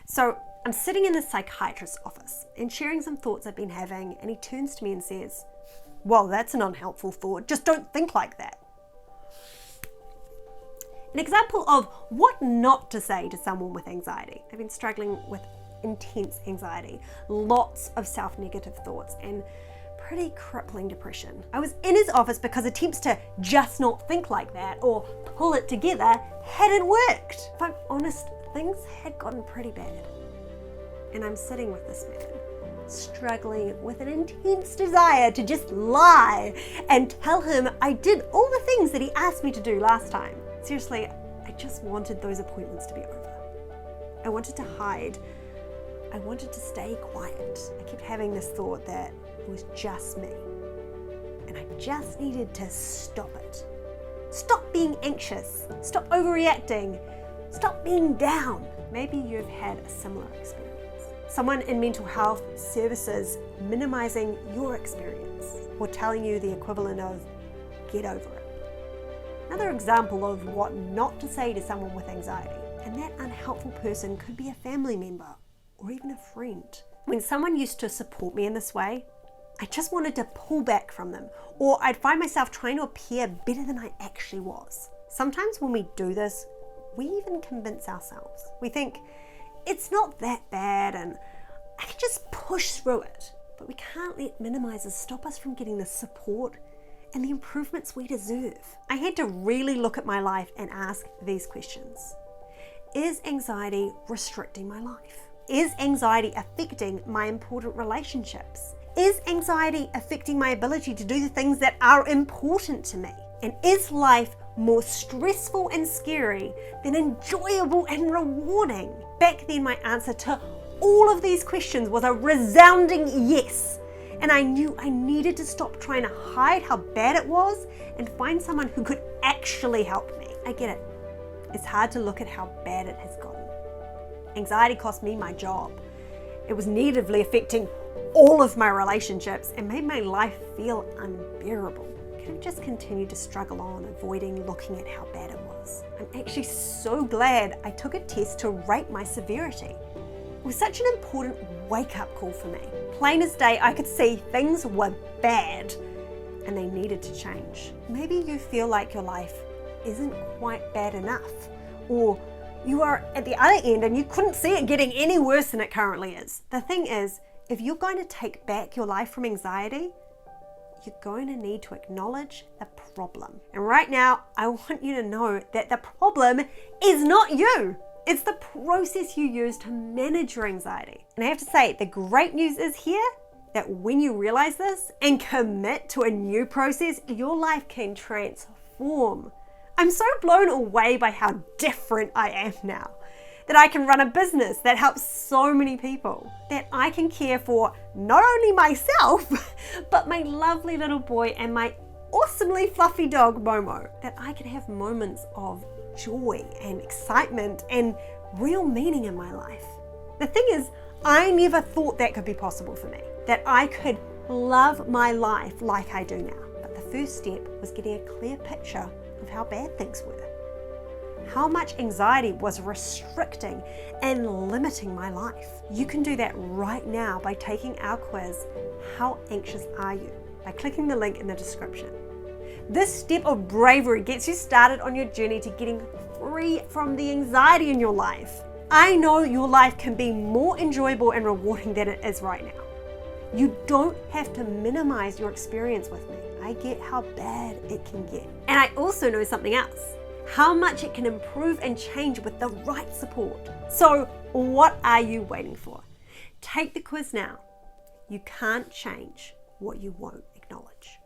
So I'm sitting in the psychiatrist's office and sharing some thoughts I've been having, and he turns to me and says, "Well, that's an unhelpful thought. Just don't think like that." An example of what not to say to someone with anxiety. I've been struggling with intense anxiety, lots of self-negative thoughts, and pretty crippling depression. I was in his office because attempts to just not think like that or pull it together hadn't worked. If I'm honest, things had gotten pretty bad. And I'm sitting with this man, struggling with an intense desire to just lie and tell him I did all the things that he asked me to do last time. Seriously, I just wanted those appointments to be over. I wanted to hide. I wanted to stay quiet. I kept having this thought that it was just me. And I just needed to stop it. Stop being anxious. Stop overreacting. Stop being down. Maybe you've had a similar experience. Someone in mental health services minimizing your experience or telling you the equivalent of get over it. Another example of what not to say to someone with anxiety. And that unhelpful person could be a family member or even a friend. When someone used to support me in this way, I just wanted to pull back from them, or I'd find myself trying to appear better than I actually was. Sometimes when we do this, we even convince ourselves. We think, it's not that bad and I can just push through it. But we can't let minimizers stop us from getting the support and the improvements we deserve. I had to really look at my life and ask these questions. Is anxiety restricting my life? Is anxiety affecting my important relationships? Is anxiety affecting my ability to do the things that are important to me? And is life more stressful and scary than enjoyable and rewarding? Back then, my answer to all of these questions was a resounding yes. And I knew I needed to stop trying to hide how bad it was and find someone who could actually help me. I get it. It's hard to look at how bad it has gotten. Anxiety cost me my job. It was negatively affecting all of my relationships and made my life feel unbearable. I could have just continued to struggle on, avoiding looking at how bad it was. I'm actually so glad I took a test to rate my severity. It was such an important wake-up call for me. Plain as day, I could see things were bad and they needed to change. Maybe you feel like your life isn't quite bad enough, or you are at the other end and you couldn't see it getting any worse than it currently is. The thing is, if you're going to take back your life from anxiety, you're going to need to acknowledge the problem. And right now, I want you to know that the problem is not you. It's the process you use to manage your anxiety. And I have to say, the great news is here that when you realize this and commit to a new process, your life can transform. I'm so blown away by how different I am now. That I can run a business that helps so many people. That I can care for not only myself, but my lovely little boy and my awesomely fluffy dog, Momo. That I can have moments of joy and excitement and real meaning in my life. The thing is, I never thought that could be possible for me. That I could love my life like I do now. But the first step was getting a clear picture of how bad things were. How much anxiety was restricting and limiting my life. You can do that right now by taking our quiz, How Anxious Are You? By clicking the link in the description. This step of bravery gets you started on your journey to getting free from the anxiety in your life. I know your life can be more enjoyable and rewarding than it is right now. You don't have to minimize your experience with me. I get how bad it can get. And I also know something else. How much it can improve and change with the right support. So what are you waiting for? Take the quiz now. You can't change what you won't acknowledge.